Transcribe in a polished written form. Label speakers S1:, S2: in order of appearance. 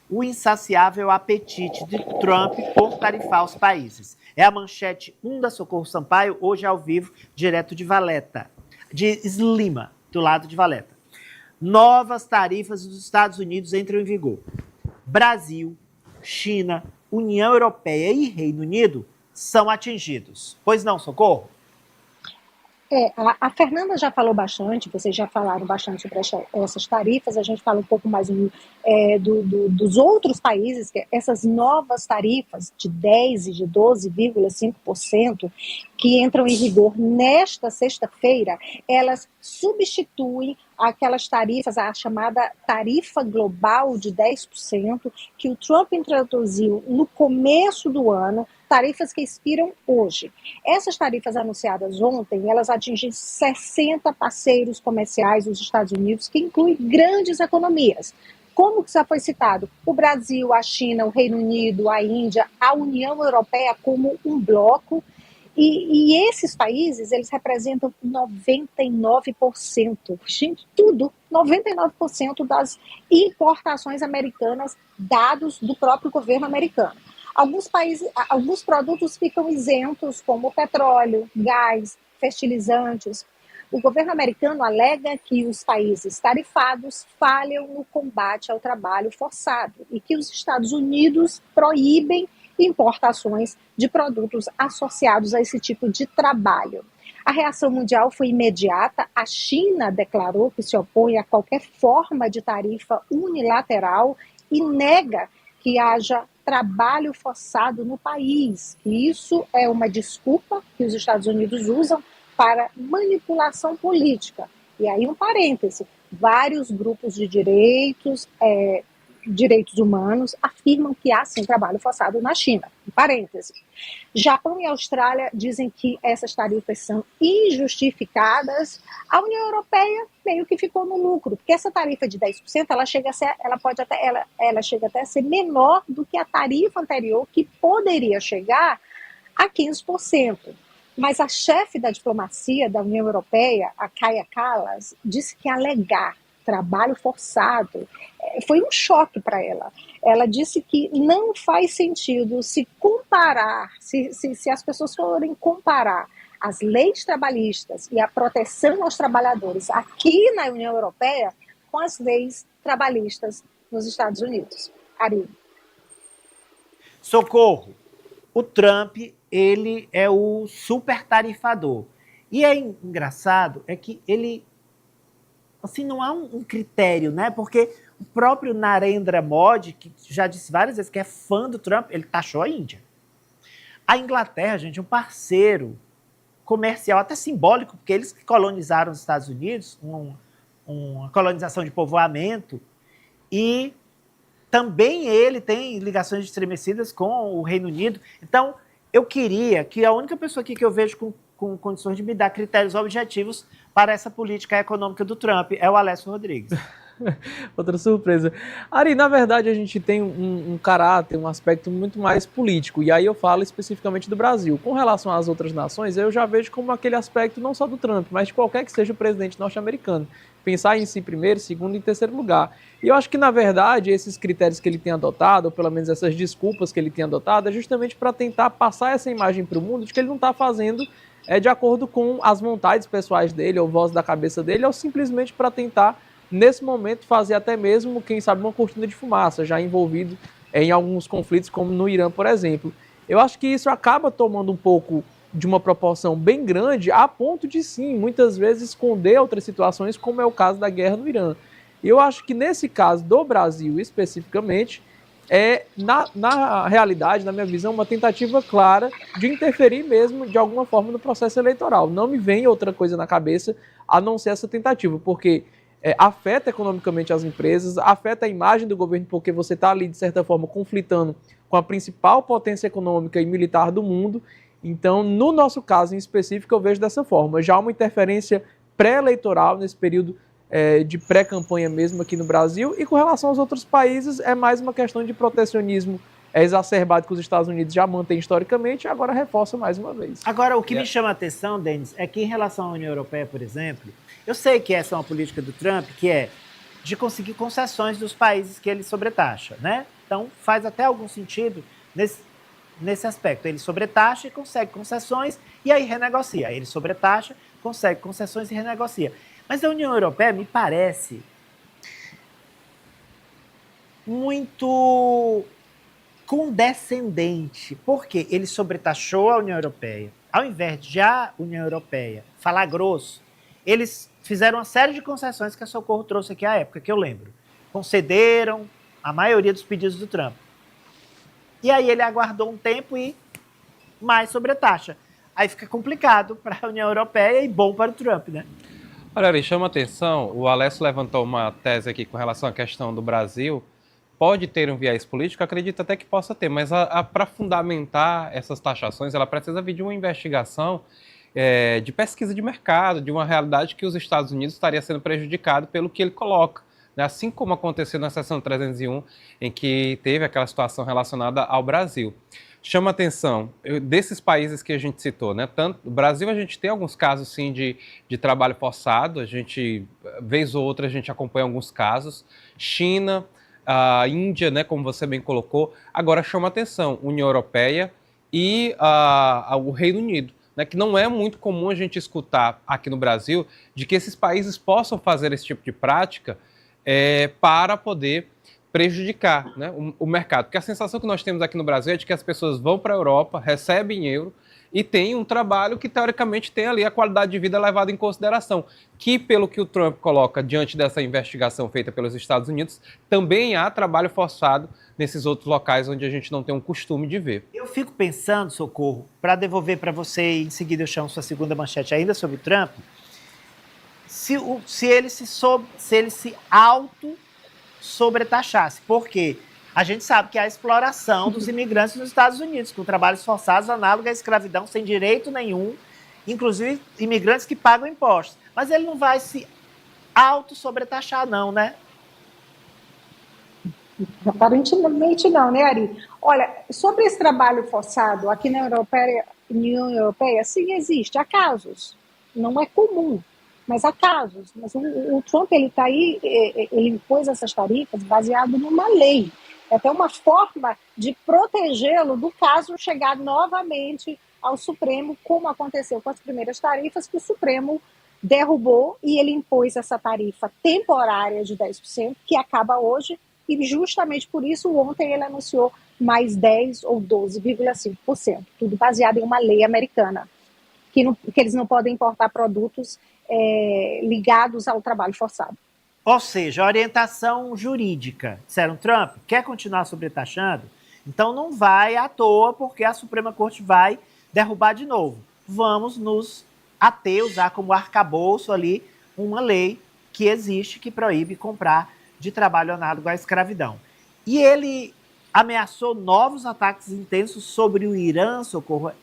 S1: o insaciável apetite de Trump por tarifar os países. É a manchete 1 da Socorro Sampaio, hoje ao vivo, direto de Valletta, de Slima, do lado de Valletta. Novas tarifas dos Estados Unidos entram em vigor. Brasil, China, União Europeia e Reino Unido são atingidos. Pois não, Socorro?
S2: A Fernanda já falou bastante, vocês já falaram bastante sobre essas tarifas, a gente fala um pouco mais dos outros países, que essas novas tarifas de 10% e de 12,5% que entram em vigor nesta sexta-feira, elas substituem aquelas tarifas, a chamada tarifa global de 10%, que o Trump introduziu no começo do ano, tarifas que expiram hoje. Essas tarifas anunciadas ontem, elas atingem 60 parceiros comerciais dos Estados Unidos, que inclui grandes economias. Como que já foi citado? O Brasil, a China, o Reino Unido, a Índia, a União Europeia como um bloco. E esses países, eles representam 99%, gente, tudo, 99% das importações americanas, dados do próprio governo americano. Alguns produtos ficam isentos, como petróleo, gás, fertilizantes. O governo americano alega que os países tarifados falham no combate ao trabalho forçado e que os Estados Unidos proíbem importações de produtos associados a esse tipo de trabalho. A reação mundial foi imediata. A China declarou que se opõe a qualquer forma de tarifa unilateral e nega que haja trabalho forçado no país. E isso é uma desculpa que os Estados Unidos usam para manipulação política. E aí um parêntese, vários grupos de direitos humanos afirmam que há sim trabalho forçado na China. Um parêntese. Japão e Austrália dizem que essas tarifas são injustificadas. A União Europeia meio que ficou no lucro, porque essa tarifa de 10%, ela chega até a ser menor do que a tarifa anterior, que poderia chegar a 15%. Mas a chefe da diplomacia da União Europeia, a Kaja Kallas, disse que alegar trabalho forçado foi um choque para ela. Ela disse que não faz sentido se comparar, se as pessoas forem comparar as leis trabalhistas e a proteção aos trabalhadores aqui na União Europeia com as leis trabalhistas nos Estados Unidos. Ari.
S1: Socorro. O Trump, ele é o super tarifador. E é engraçado, é que ele, assim, não há um critério, né? Porque o próprio Narendra Modi, que já disse várias vezes que é fã do Trump, ele taxou a Índia. A Inglaterra, gente, é um parceiro comercial, até simbólico, porque eles colonizaram os Estados Unidos, uma colonização de povoamento, e também ele tem ligações estremecidas com o Reino Unido. Então, eu queria que a única pessoa aqui que eu vejo com condições de me dar critérios objetivos para essa política econômica do Trump é o Alessio Rodrigues.
S3: Outra surpresa. Ari, na verdade a gente tem um caráter, um aspecto muito mais político, e aí eu falo especificamente do Brasil. Com relação às outras nações, eu já vejo como aquele aspecto não só do Trump, mas de qualquer que seja o presidente norte-americano. Pensar em si primeiro, segundo e terceiro lugar. E eu acho que, na verdade, esses critérios que ele tem adotado, ou pelo menos essas desculpas que ele tem adotado, é justamente para tentar passar essa imagem para o mundo de que ele não está fazendo de acordo com as vontades pessoais dele, ou voz da cabeça dele, ou simplesmente para tentar, nesse momento, fazer até mesmo, quem sabe, uma cortina de fumaça, já envolvido em alguns conflitos, como no Irã, por exemplo. Eu acho que isso acaba tomando um pouco de uma proporção bem grande, a ponto de, sim, muitas vezes esconder outras situações, como é o caso da guerra no Irã. Eu acho que nesse caso do Brasil, especificamente, na realidade, na minha visão, uma tentativa clara de interferir mesmo, de alguma forma, no processo eleitoral. Não me vem outra coisa na cabeça a não ser essa tentativa, porque afeta economicamente as empresas, afeta a imagem do governo, porque você está ali, de certa forma, conflitando com a principal potência econômica e militar do mundo. Então, no nosso caso em específico, eu vejo dessa forma. Já há uma interferência pré-eleitoral nesse período de pré-campanha mesmo aqui no Brasil, e com relação aos outros países, é mais uma questão de protecionismo exacerbado que os Estados Unidos já mantém historicamente e agora reforça mais uma vez.
S1: Agora, o que me chama a atenção, Denis, é que em relação à União Europeia, por exemplo, eu sei que essa é uma política do Trump, que é de conseguir concessões dos países que ele sobretaxa, né? Então, faz até algum sentido nesse aspecto. Ele sobretaxa e consegue concessões, e aí renegocia. Ele sobretaxa, consegue concessões e renegocia. Mas a União Europeia me parece muito condescendente, porque ele sobretaxou a União Europeia. Ao invés de a União Europeia falar grosso, eles fizeram uma série de concessões que a Socorro trouxe aqui à época, que eu lembro. Concederam a maioria dos pedidos do Trump. E aí ele aguardou um tempo e mais sobretaxa. Aí fica complicado para a União Europeia e bom para o Trump, né?
S4: Olha, Ari, chama atenção, o Alessio levantou uma tese aqui com relação à questão do Brasil. Pode ter um viés político, acredito até que possa ter, mas para fundamentar essas taxações, ela precisa vir de uma investigação de pesquisa de mercado, de uma realidade que os Estados Unidos estaria sendo prejudicado pelo que ele coloca. Né? Assim como aconteceu na seção 301, em que teve aquela situação relacionada ao Brasil. Chama atenção, desses países que a gente citou, né? Tanto, no Brasil a gente tem alguns casos, sim, de trabalho forçado, a gente, vez ou outra, a gente acompanha alguns casos. China, a Índia, né, como você bem colocou. Agora chama atenção, União Europeia e o Reino Unido, né, que não é muito comum a gente escutar aqui no Brasil de que esses países possam fazer esse tipo de prática para poder prejudicar, né, o mercado. Porque a sensação que nós temos aqui no Brasil é de que as pessoas vão para a Europa, recebem euro e têm um trabalho que, teoricamente, tem ali a qualidade de vida levada em consideração, que, pelo que o Trump coloca diante dessa investigação feita pelos Estados Unidos, também há trabalho forçado nesses outros locais onde a gente não tem um costume de ver.
S1: Eu fico pensando, Socorro, para devolver para você e em seguida eu chamo sua segunda manchete ainda sobre o Trump, se ele se auto-sobretaxasse. Por quê? A gente sabe que há exploração dos imigrantes nos Estados Unidos, com trabalhos forçados análogos à escravidão, sem direito nenhum, inclusive imigrantes que pagam impostos. Mas ele não vai se auto-sobretaxar, não, né?
S2: Aparentemente não, né, Ari? Olha, sobre esse trabalho forçado aqui na União Europeia, sim, existe. Há casos. Não é comum, mas há casos. Mas o Trump, ele está aí, ele impôs essas tarifas baseado numa lei. É até uma forma de protegê-lo do caso chegar novamente ao Supremo, como aconteceu com as primeiras tarifas, que o Supremo derrubou e ele impôs essa tarifa temporária de 10%, que acaba hoje, e justamente por isso ontem ele anunciou mais 10 ou 12,5%, tudo baseado em uma lei americana, que eles não podem importar produtos ligados ao trabalho forçado.
S1: Ou seja, orientação jurídica. Disseram, Trump, quer continuar sobretaxando? Então não vai à toa, porque a Suprema Corte vai derrubar de novo. Vamos nos ater, usar como arcabouço ali uma lei que existe, que proíbe comprar de trabalho análogo à escravidão. E ele ameaçou novos ataques intensos sobre o Irã, Socorro.